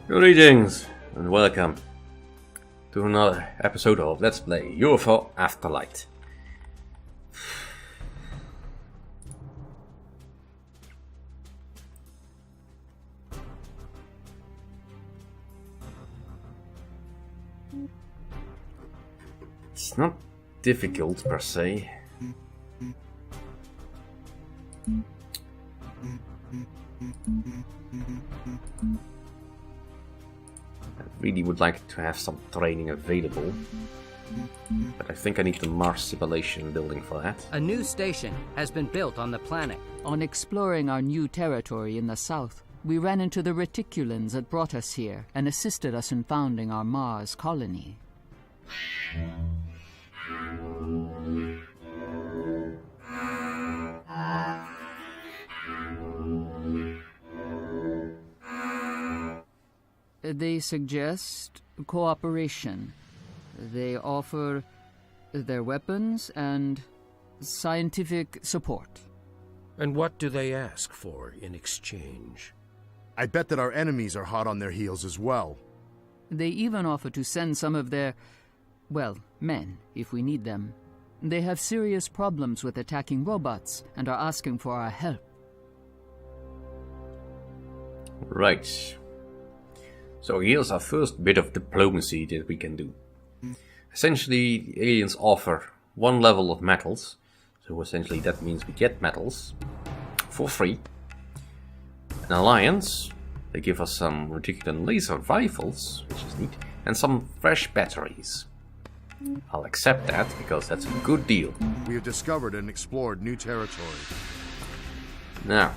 Greetings and welcome to another episode of Let's Play UFO Afterlight. It's not difficult per se. I really would like to have some training available, but I think I need the Mars simulation building for that. A new station has been built on the planet. On exploring our new territory in the south, we ran into the Reticulans that brought us here and assisted us in founding our Mars colony. They suggest cooperation. They offer their weapons and scientific support. And what do they ask for in exchange? I bet that our enemies are hot on their heels as well. They even offer to send some of their, men, if we need them. They have serious problems with attacking robots and are asking for our help. Right. So here's our first bit of diplomacy that we can do. Essentially, the aliens offer one level of metals. So essentially that means we get metals for free. An alliance, they give us some Reticulan laser rifles, which is neat, and some fresh batteries. I'll accept that because that's a good deal. We have discovered and explored new territory. Now,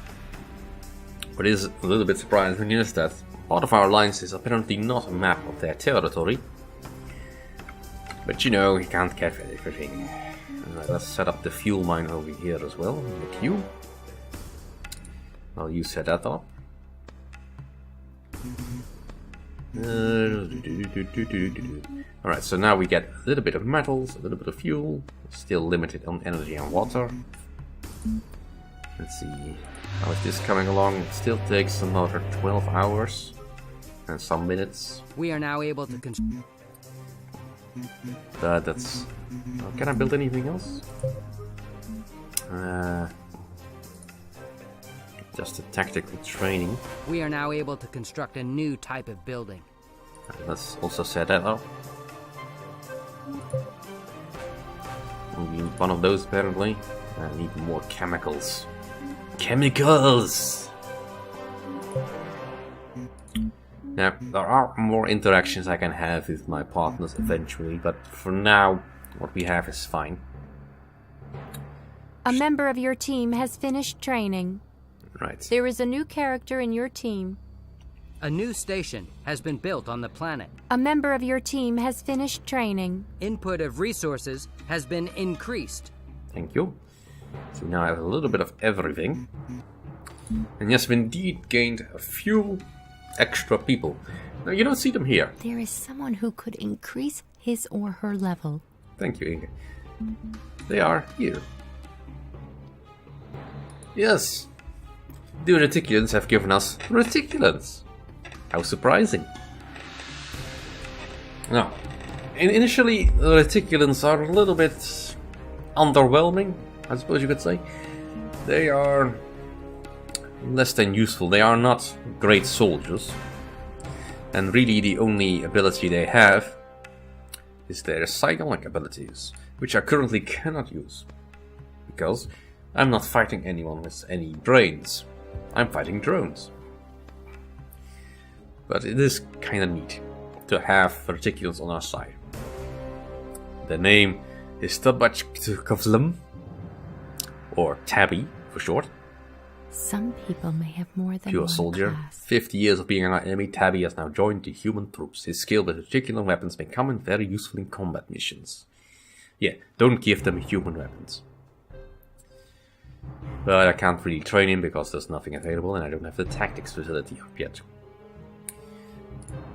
what is a little bit surprising is that part of our alliance is apparently not a map of their territory. But you know, you can't get everything. Let's set up the fuel mine over here as well, in the queue. Well, you set that up. Alright, so now we get a little bit of metals, a little bit of fuel. Still limited on energy and water. Let's see. How is this coming along? It still takes another 12 hours and some minutes. We are now able to That's... can I build anything else? Just a tactical training. We are now able to construct a new type of building. Let's also set that up. We need one of those apparently. I need more chemicals. Chemicals! Now, there are more interactions I can have with my partners eventually, but for now, what we have is fine. A member of your team has finished training. Right. There is a new character in your team. A new station has been built on the planet. A member of your team has finished training. Input of resources has been increased. Thank you. So now I have a little bit of everything. And yes, we indeed gained a few extra people. Now, you don't see them here. There is someone who could increase his or her level. Thank you, Inge. They are here. Yes. The Reticulans have given us Reticulans. How surprising. Now, initially, the Reticulans are a little bit underwhelming, I suppose you could say. They are less than useful. They are not great soldiers. And really the only ability they have is their psionic abilities, which I currently cannot use. Because I'm not fighting anyone with any brains. I'm fighting drones. But it is kinda neat to have Reticulans on our side. The name is Tabachkovslim, or Tabby for short. Some people may have more than Pure one soldier. class. 50 years of being our enemy, Tabby has now joined the human troops. His skill with Reticulan weapons may come in very useful in combat missions. Yeah, don't give them human weapons. But I can't really train him because there's nothing available and I don't have the tactics facility up yet.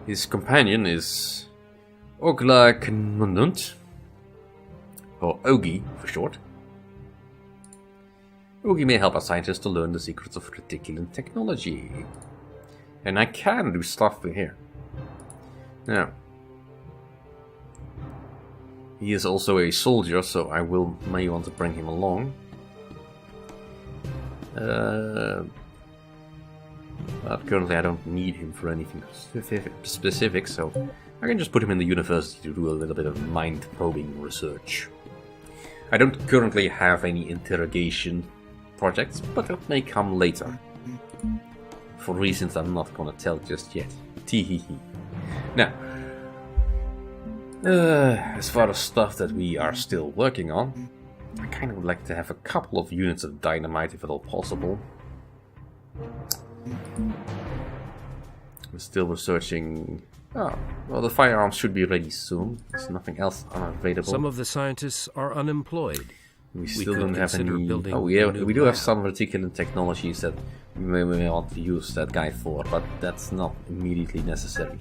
His companion is Ogla Knunt, or Ogi for short. Ogi may help our scientists to learn the secrets of Reticulan technology. And I can do stuff in here. Now, he is also a soldier, so I may want to bring him along. But currently I don't need him for anything specific, so I can just put him in the university to do a little bit of mind-probing research. I don't currently have any interrogation projects, but that may come later. For reasons I'm not gonna tell just yet. Teehee. Now, as far as stuff that we are still working on, I kind of would like to have a couple of units of dynamite if at all possible. We're still researching... Oh, well, the firearms should be ready soon. There's nothing else unavailable. Some of the scientists are unemployed. We still don't have any... Oh, yeah, we do have some Reticulan technologies that we may want to use that guy for, but that's not immediately necessary.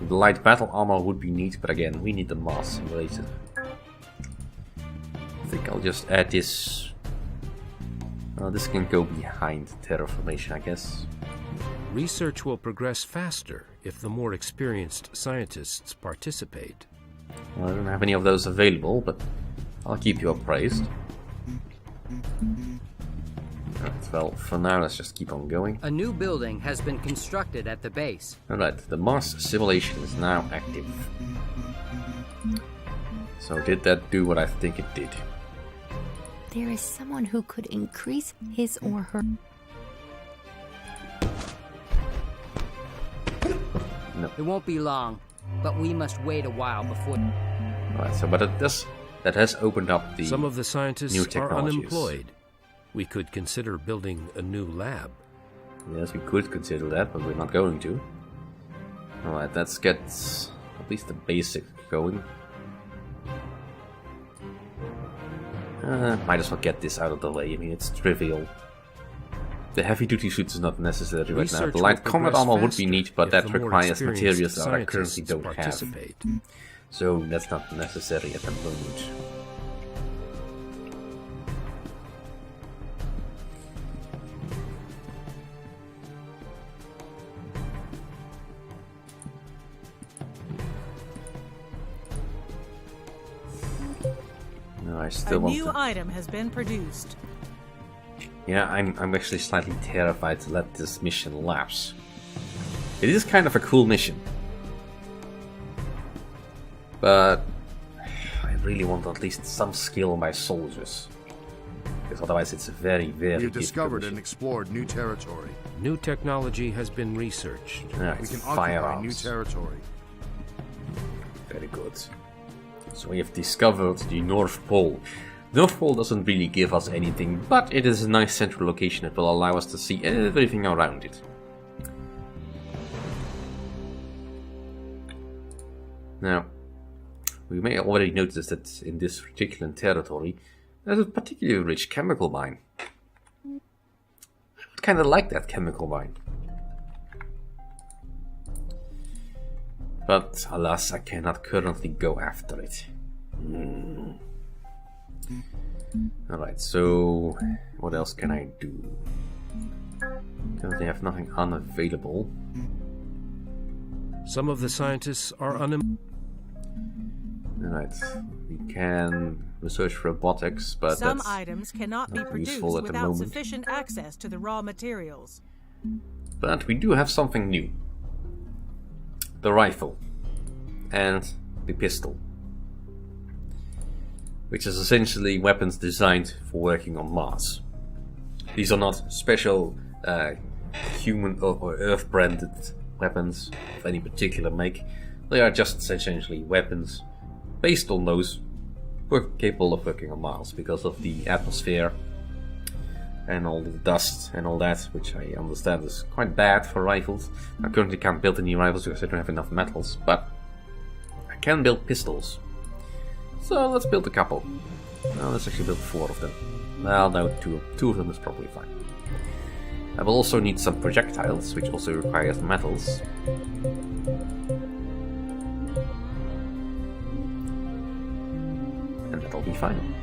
The light battle armor would be neat, but again, we need the Mars simulator. I think I'll just add this... this can go behind terraformation, I guess. Research will progress faster if the more experienced scientists participate. Well, I don't have any of those available, but I'll keep you appraised. Alright, well, for now, let's just keep on going. A new building has been constructed at the base. Alright, the Mars simulation is now active. So did that do what I think it did? There is someone who could increase his or her... No. It won't be long, but we must wait a while before... Alright, so but that has opened up the Some of the scientists new are technologies. unemployed. We could consider building a new lab. Yes, we could consider that, but we're not going to. Alright, let's get at least the basic going. Might as well get this out of the way. I mean, it's trivial. The heavy-duty suit is not necessary right now. The light combat armor would be neat, but that requires materials that I currently don't have. So that's not necessary at the moment. No, I still want new to... item has been produced. Yeah, I'm actually slightly terrified to let this mission lapse. It is kind of a cool mission. But I really want at least some skill in my soldiers. Because otherwise it's a very, very We have discovered mission. and explored new territory. New technology has been researched. Yeah, We it's can occupy firearms. new territory. Very good. So we have discovered the North Pole. North Pole doesn't really give us anything, but it is a nice central location that will allow us to see everything around it. Now, we may already notice that in this Reticulan territory, there's a particularly rich chemical mine. I would kind of like that chemical mine. But alas, I cannot currently go after it. Alright, so what else can I do? Currently have nothing unavailable. Some of the scientists are unemployed. Alright, we can research robotics, but Some that's items cannot be not produced useful at the without moment. sufficient access to the raw materials. But we do have something new. The rifle. And the pistol. Which is essentially weapons designed for working on Mars. These are not special human or Earth branded weapons of any particular make. They are just essentially weapons based on those capable of working on Mars because of the atmosphere and all the dust and all that, which I understand is quite bad for rifles. I currently can't build any rifles because I don't have enough metals, but I can build pistols. So let's build a couple. Well, let's actually build 4 of them. Well, no, 2 of them is probably fine. I will also need some projectiles, which also requires metals. And that'll be fine.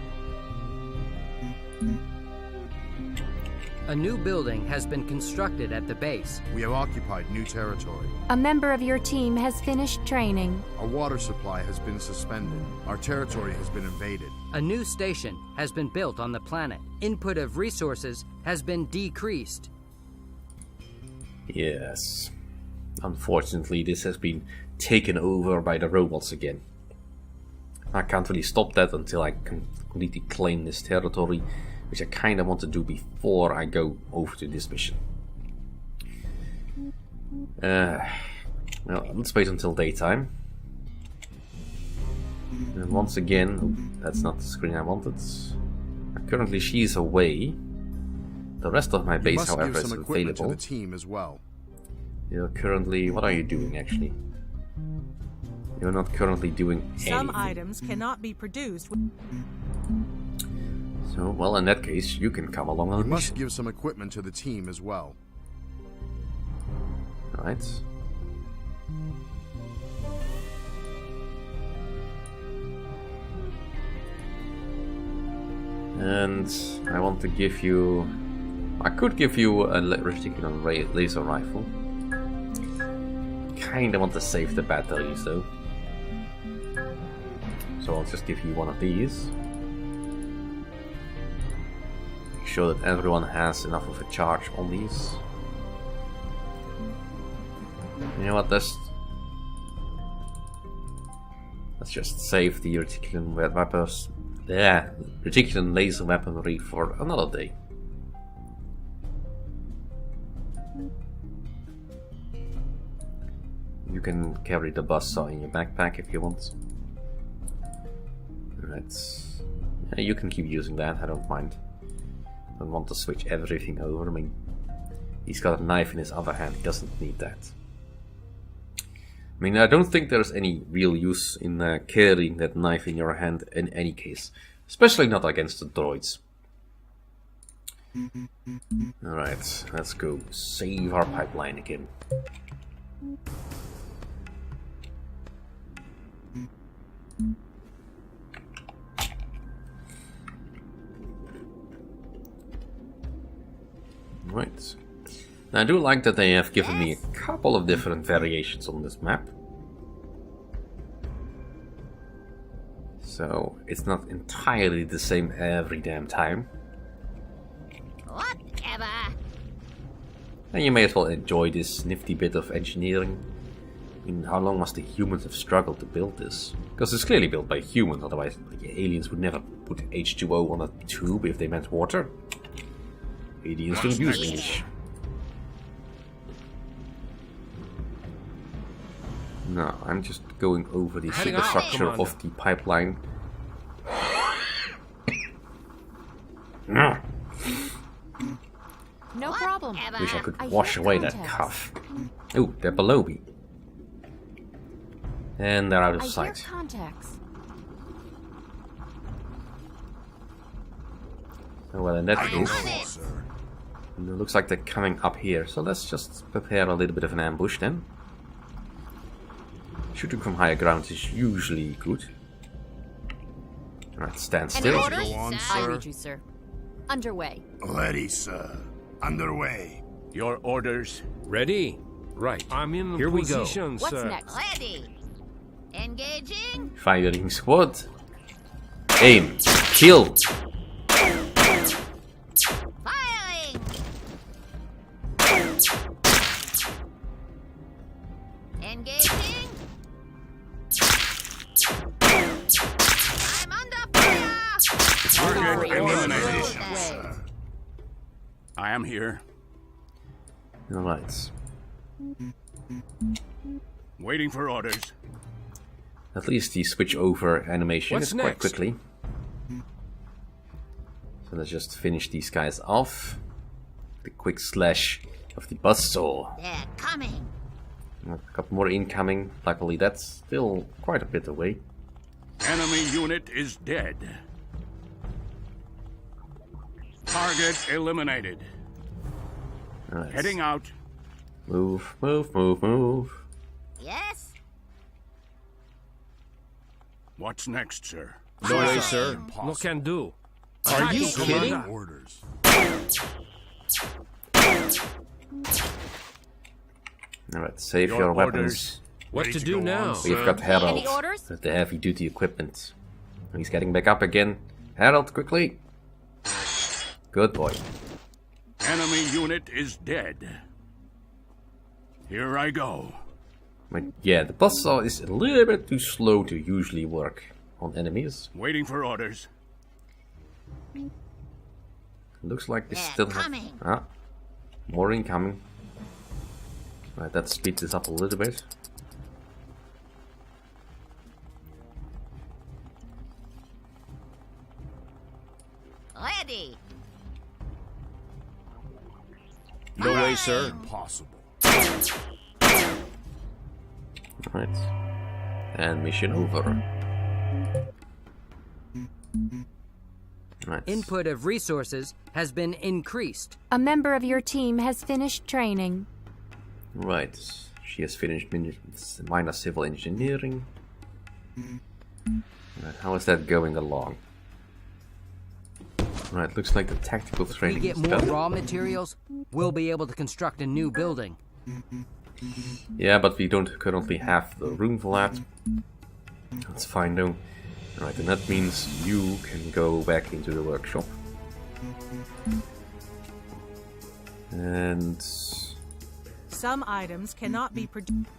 A new building has been constructed at the base. We have occupied new territory. A member of your team has finished training. Our water supply has been suspended. Our territory has been invaded. A new station has been built on the planet. Input of resources has been decreased. Yes. Unfortunately, this has been taken over by the robots again. I can't really stop that until I completely claim this territory, which I kind of want to do before I go over to this mission. Well, let's wait until daytime. And once again, oh, that's not the screen I wanted. Currently, she's away. The rest of my You base, must however, give is some equipment to available. the team as well. You're currently... What are you doing, actually? You're not currently doing Some anything. items cannot be produced. So, well, in that case, you can come along on You the must mission. give some equipment to the team as well. Right. And I want to give you... I could give you a Reticulan laser rifle. Kinda want to save the batteries though. So I'll just give you one of these. Make sure that everyone has enough of a charge on these. You know what, let's just save the Reticulan weapons. Yeah, Reticulan laser weaponry for another day. You can carry the buzzsaw in your backpack if you want. Right. Yeah, you can keep using that, I don't mind. Don't want to switch everything over. I mean, he's got a knife in his other hand, he doesn't need that. I mean, I don't think there's any real use in carrying that knife in your hand in any case. Especially not against the droids. Alright, let's go save our pipeline again. Right. Now I do like that they have given me a couple of different variations on this map. So it's not entirely the same every damn time. Whatever. And you may as well enjoy this nifty bit of engineering. I mean, how long must the humans have struggled to build this? Because it's clearly built by humans, otherwise the aliens would never put H2O on a tube if they meant water. Aliens don't use English. No, I'm just going over the Heading out, superstructure Commander. of the pipeline. No. No problem. Wish I could I wash hear away that contacts. cough. Oh, they're below me. And they're out of I hear sight. contacts. Oh, well, in that I don't case, know, sir. it looks like they're coming up here. So let's just prepare a little bit of an ambush then. Shooting from higher ground is usually good. Alright, stand still. orders? Go on, I I sir. read you, sir. Underway. Ready, sir. Underway. Your orders? Ready? Right. I'm in Here we go. position, What's sir. next? Ready. Engaging. Firing squad. Aim. Kill. Firing. Engaging. I'm under fire. Target eliminated. Way. I am here. Alright. Waiting for orders. At least the switch over animation What's is quite next? quickly. So let's just finish these guys off. The quick slash of the buzzsaw. They're coming. I've got more incoming. Luckily, that's still quite a bit away. Enemy unit is dead. Target eliminated. Alright. Heading out. Move, move, move, move. Yes. What's next, sir? No way, sir. Impossible. No can do. Are you Commander kidding? Orders. Alright, save Your your orders. weapons. What Ready to to do go now? on, We've got Harold Any orders? with the heavy duty equipment. He's getting back up again. Harold, quickly! Good boy. Enemy unit is dead. Here I go. But yeah, the buzzsaw is a little bit too slow to usually work on enemies. Waiting for orders. Looks like they They're still coming. have... Ah, more incoming. Right, that speeds this up a little bit. Ready. No way, sir. Impossible. Right. And mission over. Right. Input of resources has been increased. A member of your team has finished training. Right. She has finished minor civil engineering. Right, how is that going along? Right, looks like the tactical If we training get is more done. raw materials, we'll be able to construct a new building. Yeah, but we don't currently have the room for that. That's fine though. Right, and that means you can go back into the workshop. And... Some items cannot be produced.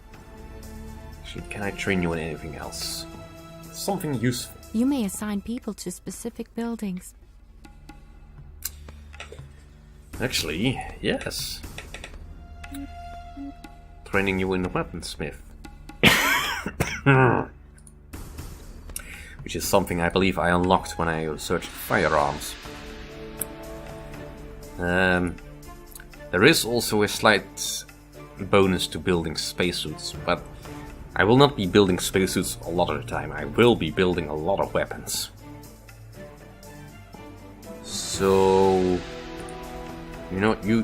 Actually, can I train you in anything else? Something useful. You may assign people to specific buildings. Actually, yes. Training you in weaponsmith. Which is something I believe I unlocked when I searched firearms. There is also a slight bonus to building spacesuits, but I will not be building spacesuits a lot of the time. I will be building a lot of weapons. So... You know, you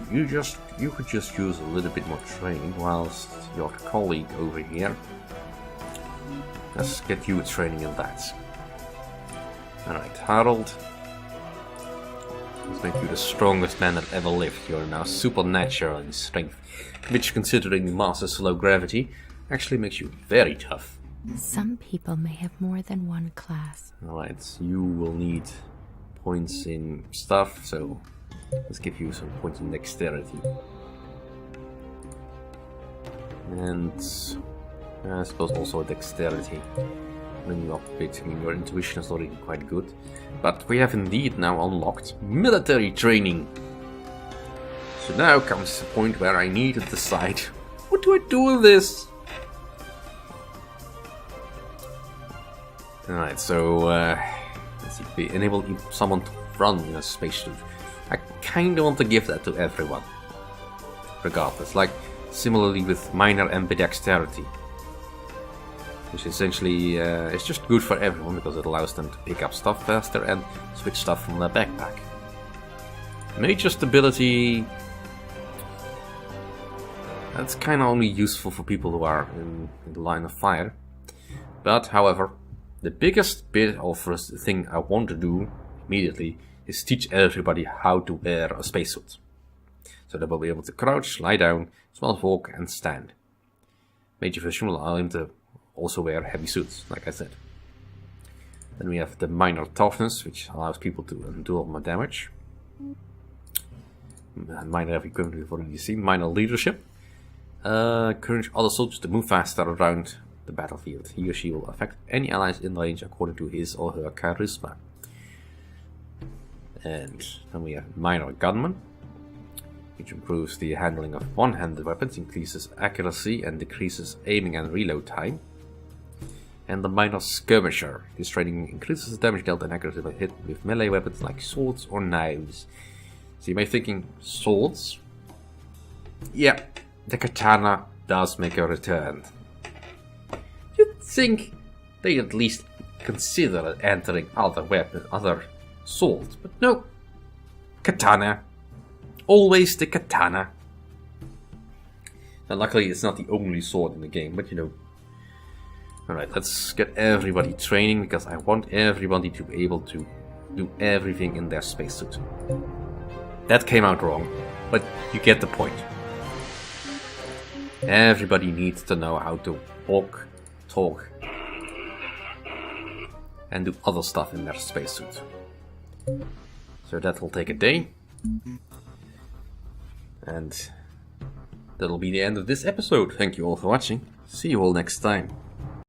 could just use a little bit more training, whilst your colleague over here, let's get you training in that. Alright, Harold, let's make you the strongest man that ever lived. You're now supernatural in strength, which, considering the master's low gravity, actually makes you very tough. Some people may have more than one class. Alright, you will need points in stuff, so let's give you some points in dexterity. And I suppose also dexterity. When you up a bit, I mean, your intuition is already quite good. But we have indeed now unlocked military training. So now comes the point where I need to decide, what do I do with this? Alright, so let's see, we enable someone to run in a spacesuit. I kinda want to give that to everyone. Regardless, like similarly with minor ambidexterity. Which essentially is just good for everyone because it allows them to pick up stuff faster and switch stuff from their backpack. Major stability... That's kinda only useful for people who are in the line of fire. But, however, the biggest bit of the thing I want to do immediately is teach everybody how to wear a spacesuit. So they will be able to crouch, lie down, small walk, and stand. Major vision will allow him to also wear heavy suits, like I said. Then we have the minor toughness, which allows people to endure more damage. And minor heavy equipment we've already seen. Minor leadership. Encourage other soldiers to move faster around the battlefield. He or she will affect any allies in range according to his or her charisma. And then we have minor gunman, which improves the handling of one-handed weapons, increases accuracy and decreases aiming and reload time. And the minor skirmisher. This training increases the damage dealt and accuracy when hit with melee weapons like swords or knives. So you may be thinking, swords? Yeah, the katana does make a return. You'd think they'd at least consider entering other weapons, other swords, but no. Katana. Always the katana. And luckily it's not the only sword in the game, but you know. Alright, let's get everybody training, because I want everybody to be able to do everything in their spacesuit. That came out wrong. But you get the point. Everybody needs to know how to walk, talk, and do other stuff in their spacesuit. So that will take a day. And that'll be the end of this episode. Thank you all for watching. See you all next time.